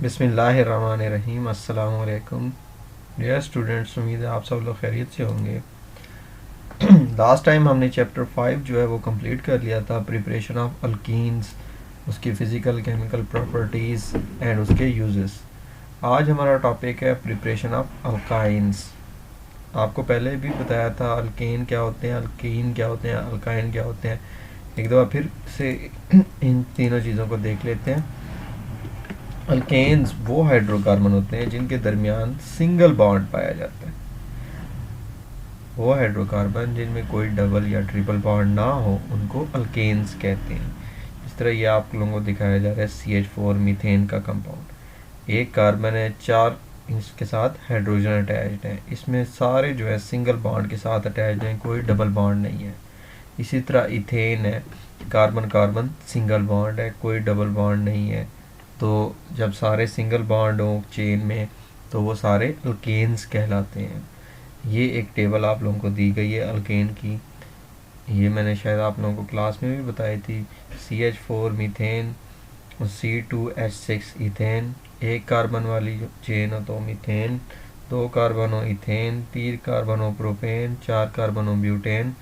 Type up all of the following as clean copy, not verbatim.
बिस्मिल्लाहिर्रहमानिर्रहीम। अस्सलाम वालेकुम डियर स्टूडेंट्स, उम्मीद है आप सब लोग खैरियत से होंगे। लास्ट टाइम हमने चैप्टर 5 जो है वो कंप्लीट कर लिया था, प्रिपरेशन ऑफ अल्कीन्स, उसकी फ़िज़िकल केमिकल प्रॉपर्टीज़ एंड उसके यूजेस। आज हमारा टॉपिक है प्रिपरेशन ऑफ अल्काइंस। आपको पहले भी बताया था अल्केन क्या होते हैं, अल्कीन क्या होते हैं, अल्काइन क्या होते हैं। एक दफ़ा फिर से इन तीनों चीज़ों को देख लेते हैं। अल्केन्स वो हाइड्रोकार्बन होते हैं जिनके दरमियान सिंगल बॉन्ड पाया जाता है। वो हाइड्रोकार्बन जिनमें कोई डबल या ट्रिपल बॉन्ड ना हो उनको अल्केन्स कहते हैं। इस तरह ये आप लोगों को दिखाया जा रहा है CH4 मीथेन का कंपाउंड। एक कार्बन है, 4 इसके साथ हाइड्रोजन अटैच्ड है। इसमें सारे जो है सिंगल बॉन्ड के साथ अटैच्ड हैं, कोई डबल बॉन्ड नहीं है। इसी तरह इथेन है, कार्बन कार्बन सिंगल बॉन्ड है, कोई डबल बॉन्ड नहीं है। तो जब सारे सिंगल बॉन्ड हों चेन में तो वो सारे अल्केन्स कहलाते हैं। ये एक टेबल आप लोगों को दी गई है अल्केन की। ये मैंने शायद आप लोगों को क्लास में भी बताई थी। CH4 मीथेन, C2H6 इथेन, एक कार्बन वाली जो चेन हो तो मीथेन, 2 कार्बन हो इथेन, 3 कार्बन हो प्रोपेन, 4 कार्बन हो ब्यूटेन,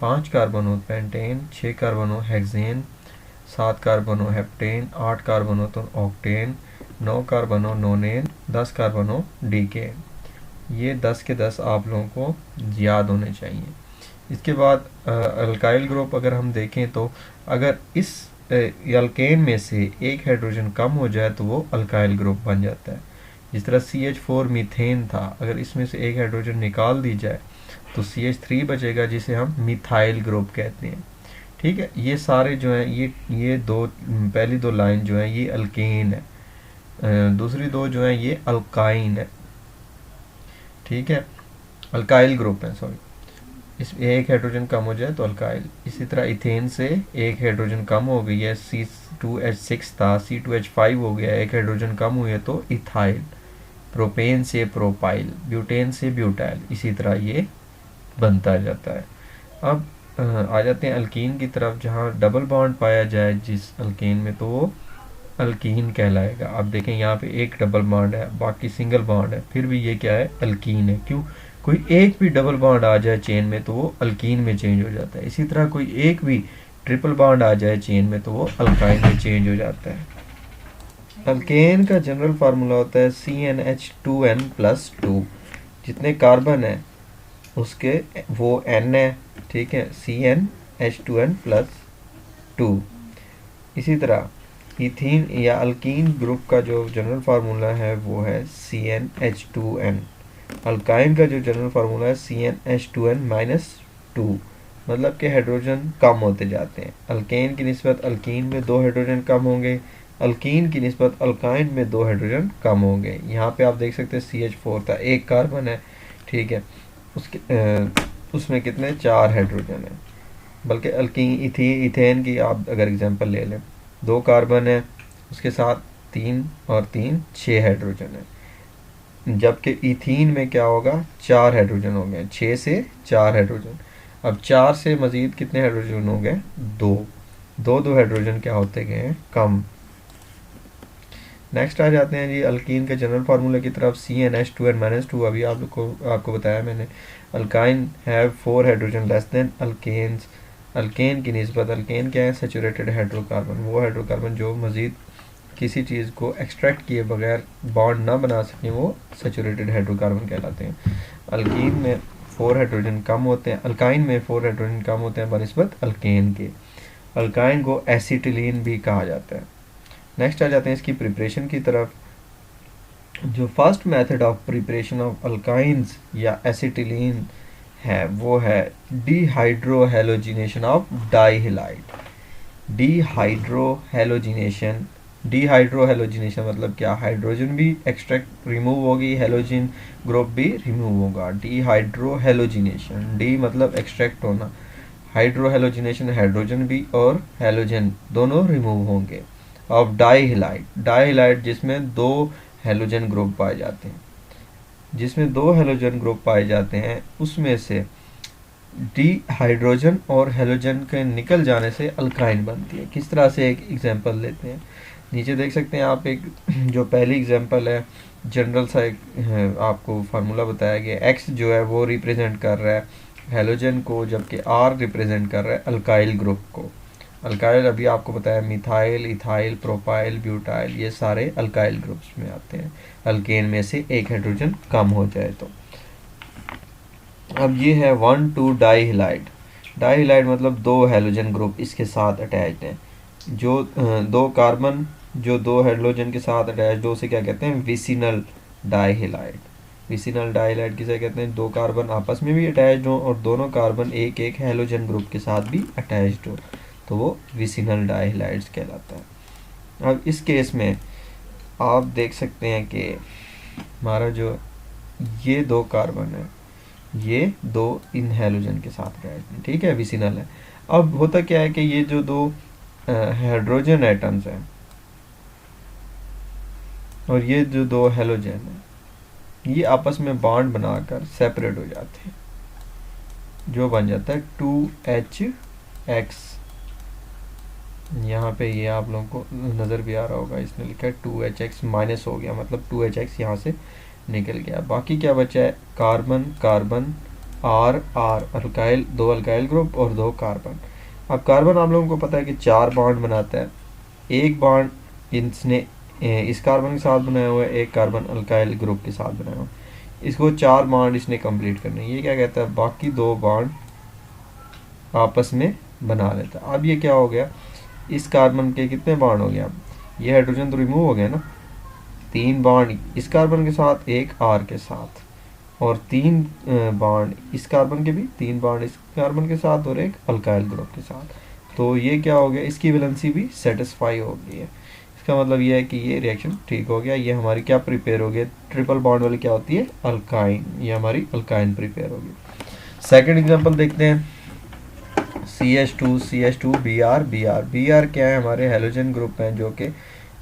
5 कार्बन हो पेंटेन, 6 कार्बन हो हेक्सेन, 7 कार्बन हो हेप्टेन, 8 कार्बन हो तो ऑक्टेन, 9 कार्बन हो नोनेन, 10 कार्बन हो डीकेन। ये 10 के 10 आप लोगों को याद होने चाहिए। इसके बाद अल्काइल ग्रुप अगर हम देखें तो अगर इस अल्केन में से एक हाइड्रोजन कम हो जाए तो वो अल्काइल ग्रुप बन जाता है। जिस तरह CH4 मीथेन था, अगर इसमें से एक हाइड्रोजन निकाल दी जाए तो CH3 बचेगा जिसे हम मिथाइल ग्रुप कहते हैं। ठीक है, ये सारे जो हैं ये दो पहली दो लाइन जो है ये अल्केन है, दूसरी दो जो है ये अल्काइन है। ठीक है, अल्काइल ग्रुप है, सॉरी। इसमें एक हाइड्रोजन कम हो जाए तो अल्काइल। इसी तरह इथेन से एक हाइड्रोजन कम हो गई है, C2H6 था, C2H5 हो गया, एक हाइड्रोजन कम हुई है तो इथाइल। प्रोपेन से प्रोपाइल, ब्यूटेन से ब्यूटाइल, इसी तरह ये बनता जाता है। अब आ जाते हैं अल्कीन की तरफ। जहाँ डबल बॉन्ड पाया जाए जिस अल्कीन में तो वो अल्कीन कहलाएगा। आप देखें यहाँ पे एक डबल बॉन्ड है, बाकी सिंगल बॉन्ड है, फिर भी ये क्या है, अल्कीन है। क्यों? कोई एक भी डबल बॉन्ड आ जाए चेन में तो वो अल्कीन में चेंज हो जाता है। इसी तरह कोई एक भी ट्रिपल बॉन्ड आ जाए चेन में तो वो अल्काइन में चेंज हो जाता है। अल्केन का जनरल फार्मूला होता है CnH2n+2। जितने कार्बन है उसके वो n है, ठीक है, CnH2n+2। इसी तरह इथीन या अल्कीन ग्रुप का जो जनरल फार्मूला है वो है CnH2n। अल्काइन का जो जनरल फार्मूला है CnH2n-2, मतलब कि हाइड्रोजन कम होते जाते हैं। अल्केन की निस्बत अल्कीन में 2 हाइड्रोजन कम होंगे, अल्कीन की निस्बत अल्काइन में 2 हाइड्रोजन कम होंगे। यहाँ पे आप देख सकते हैं CH4 था, एक कार्बन है, ठीक है, उसके उसमें कितने 4 हाइड्रोजन है। बल्कि अल्कीन इथेन की आप अगर एग्जांपल ले लें, 2 कार्बन है, उसके साथ 3 और 3 6 हाइड्रोजन है। जबकि इथीन में क्या होगा, 4 हाइड्रोजन हो गए, 6 से 4 हाइड्रोजन। अब 4 से मजीद कितने हाइड्रोजन हो गए, 2। 2 हाइड्रोजन क्या होते गए हैं, कम। नेक्स्ट आ जाते हैं जी अल्कीन के जनरल फार्मूले की तरफ। CnH2n-2 अभी आपको बताया मैंने। Alkyne have 4 hydrogen less than alkanes. Alkane की निस्बत, अल्केन क्या है, सैचुरेटेड हाइड्रोकार्बन, वो हाइड्रोकार्बन जो मजीद किसी चीज़ को एक्सट्रैक्ट किए बगैर बॉन्ड ना बना सकें वो सैचुरेटेड हाइड्रोकार्बन कहलाते हैं। अल्कीन में 4 हाइड्रोजन कम होते हैं, अल्काइन में 4 हाइड्रोजन कम होते हैं बनिस्बत अल्केन के। अल्काइन को एसिटिलीन भी कहा जाता है। नेक्स्ट आ जाते हैं इसकी प्रिपरेशन की तरफ। जो first method of preparation of alkynes या एसिटिलीन है वो है dehydrohalogenation of dihalide. Dehydrohalogenation, dehydrohalogenation मतलब क्या, हाइड्रोजन भी एक्सट्रैक्ट रिमूव होगी, हेलोजन ग्रुप भी रिमूव होगा। डिहाइड्रोहेलोजिनेशन, डी मतलब एक्सट्रैक्ट होना, हाइड्रोहेलोजिनेशन हाइड्रोजन भी और हेलोजन दोनों रिमूव होंगे। ऑफ डाइहेलाइड, डाइहेलाइड जिसमें 2 हेलोजन ग्रुप पाए जाते हैं, जिसमें 2 हेलोजन ग्रुप पाए जाते हैं उसमें से डी हाइड्रोजन और हेलोजन के निकल जाने से अल्काइन बनती है। किस तरह से, एक एग्जांपल लेते हैं। नीचे देख सकते हैं आप एक जो पहली एग्जांपल है, जनरल सा एक आपको फार्मूला बताया गया। एक्स जो है वो रिप्रेजेंट कर रहा है हेलोजन को, जबकि आर रिप्रेजेंट कर रहा है अल्काइल ग्रुप को। अल्काइल अभी आपको बताया मिथाइल, इथाइल, प्रोपाइल, ब्यूटाइल, ये सारे अल्काइल ग्रुप्स में आते हैं, अल्केन में से एक हाइड्रोजन कम हो जाए तो। अब ये है 1,2 डाइहिलाइड। डाइहिलाइड मतलब दो हेलोजन ग्रुप इसके साथ अटैच्ड हैं। जो दो कार्बन जो दो हाइड्रोजन के साथ अटैच्ड हो उसे क्या कहते हैं, विसिनल डाइहिलाइड। विसिनल डाइहिलाइड किसे कहते हैं, दो कार्बन आपस में भी अटैच्ड हो और दोनों कार्बन एक एक हेलोजन ग्रुप के साथ भी अटैच्ड हो, तो वो विसिनल डाइहिलाइड्स कहलाता है। अब इस केस में आप देख सकते हैं कि हमारा जो ये दो कार्बन है ये दो इन हेलोजन के साथ अटैच्ड हैं, ठीक है, विसिनल है। अब होता क्या है कि ये जो दो हाइड्रोजन एटम्स हैं और ये जो दो हेलोजन है ये आपस में बॉन्ड बनाकर सेपरेट हो जाते हैं, जो बन जाता है 2HX। यहाँ पे ये आप लोगों को नज़र भी आ रहा होगा, इसने लिखा है 2HX माइनस हो गया, मतलब 2HX यहाँ से निकल गया। बाकी क्या बचा है, carbon carbon, R R, alkyl, दो अल्काइल ग्रुप और दो कार्बन। अब कार्बन आप लोगों को पता है कि 4 बॉन्ड बनाता है। एक बॉन्ड इसने इस कार्बन के साथ बनाया हुआ है, एक कार्बन अल्काइल ग्रुप के साथ बनाया हुआ है, इसको 4 बॉन्ड इसने कंप्लीट करने। ये क्या कहता है, बाकी 2 बॉन्ड आपस में बना लेता है। अब ये क्या हो गया, इस कार्बन के कितने बॉन्ड हो गए, अब ये हाइड्रोजन तो रिमूव हो गया ना, 3 बॉन्ड इस कार्बन के साथ, एक आर के साथ, और 3 बॉन्ड इस कार्बन के भी, 3 बॉन्ड इस कार्बन के साथ और एक अल्काइल ग्रुप के साथ। तो ये क्या हो गया, इसकी वैलेंसी भी सेटिस्फाई हो गई है। इसका मतलब ये है कि ये रिएक्शन ठीक हो गया। ये हमारी क्या प्रिपेयर हो गया, ट्रिपल बॉन्ड वाली क्या होती है, अल्काइन, ये हमारी अल्काइन प्रिपेयर होगी। सेकेंड एग्जाम्पल देखते हैं, CH2 Br। Br क्या है, हमारे हेलोजन ग्रुप हैं जो कि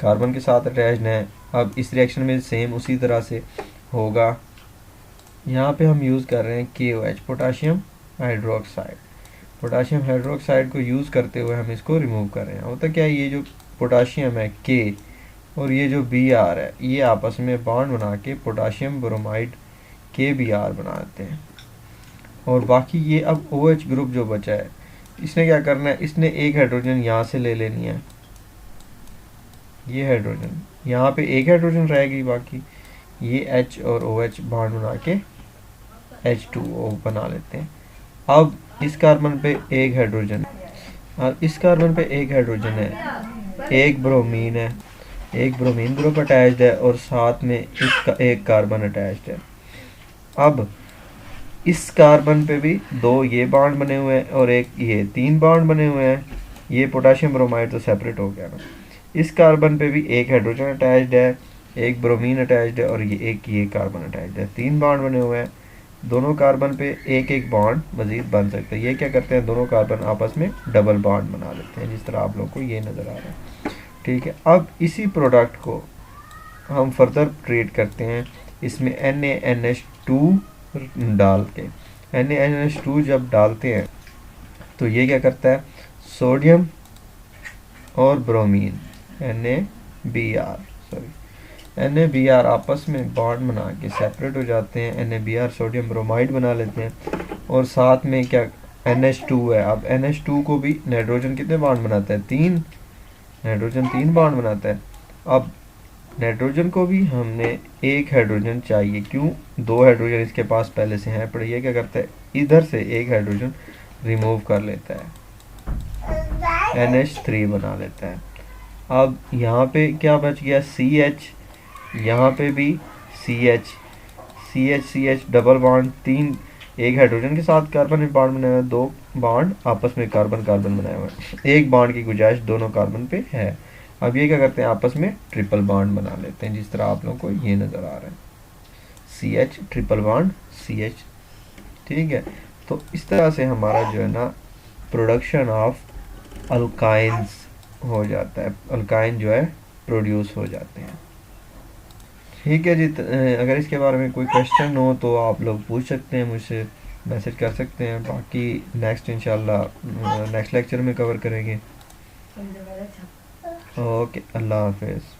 कार्बन के साथ अटैच्ड हैं। अब इस रिएक्शन में सेम उसी तरह से होगा। यहाँ पे हम यूज़ कर रहे हैं KOH, potassium hydroxide. Potassium hydroxide को यूज़ करते हुए हम इसको रिमूव कर रहे हैं। होता क्या है, ये जो पोटाशियम है K और ये जो Br है ये आपस में बॉन्ड बना के पोटाशियम ब्रोमाइड KBr बनाते हैं। और बाकी ये अब OH ग्रुप जो बचा है इसने क्या करना है, इसने एक हाइड्रोजन यहाँ से ले लेनी है, ये हाइड्रोजन यहाँ पे एक हाइड्रोजन रहेगी, बाकी ये H और OH बॉन्ड बना के H2O बना लेते हैं। अब इस कार्बन पे एक हाइड्रोजन, अब इस कार्बन पे एक हाइड्रोजन है, एक ब्रोमीन है, एक ब्रोमीन ग्रुप अटैच्ड है और साथ में इसका एक कार्बन अटैच्ड है। अब इस कार्बन पे भी 2 ये बॉन्ड बने हुए हैं और एक ये 3 बॉन्ड बने हुए हैं। ये पोटाशियम ब्रोमाइड तो सेपरेट हो गया ना। इस कार्बन पे भी एक हाइड्रोजन अटैच्ड है, एक ब्रोमीन अटैच्ड है और ये कार्बन अटैच्ड है। 3 बॉन्ड बने हुए हैं। दोनों कार्बन पे एक एक बॉन्ड मजीद बन सकते हैं। ये क्या करते हैं, दोनों कार्बन आपस में डबल बॉन्ड बना लेते हैं, जिस तरह आप लोगों को ये नज़र आ रहा है, ठीक है। अब इसी प्रोडक्ट को हम फर्दर ट्रीट करते हैं, इसमें NaNH2 डाल के। NaNH2 जब डालते हैं तो ये क्या करता है, सोडियम और ब्रोमीन NaBr आपस में बॉन्ड बना के सेपरेट हो जाते हैं। NaBr सोडियम ब्रोमाइड बना लेते हैं और साथ में क्या NH2 है। अब NH2 को भी नाइट्रोजन कितने बॉन्ड बनाता है, 3, नाइट्रोजन 3 बॉन्ड बनाता है। अब नाइट्रोजन को भी हमने एक हाइड्रोजन चाहिए, क्यों, 2 हाइड्रोजन इसके पास पहले से हैं, पर ये क्या करता है, इधर से एक हाइड्रोजन रिमूव कर लेता है, NH3 बना लेता है। अब यहाँ पे क्या बच गया, CH, यहाँ पे भी CH डबल बॉन्ड, 3 एक हाइड्रोजन के साथ कार्बन में बॉन्ड बनाया हुआ है, 2 बॉन्ड आपस में कार्बन कार्बन बनाया हुआ है, एक बॉन्ड की गुंजाइश दोनों कार्बन पे है। अब ये क्या करते हैं, आपस में ट्रिपल बॉन्ड बना लेते हैं, जिस तरह आप लोगों को ये नज़र आ रहा है, CH ट्रिपल बॉन्ड CH, ठीक है। तो इस तरह से हमारा जो है ना प्रोडक्शन ऑफ अल्काइंस हो जाता है, अल्काइन जो है प्रोड्यूस हो जाते हैं, ठीक है जी। अगर इसके बारे में कोई क्वेश्चन हो तो आप लोग पूछ सकते हैं, मुझसे मैसेज कर सकते हैं। बाकी नेक्स्ट इंशाल्लाह नेक्स्ट लेक्चर में कवर करेंगे। ओके, अल्लाह हाफिज़।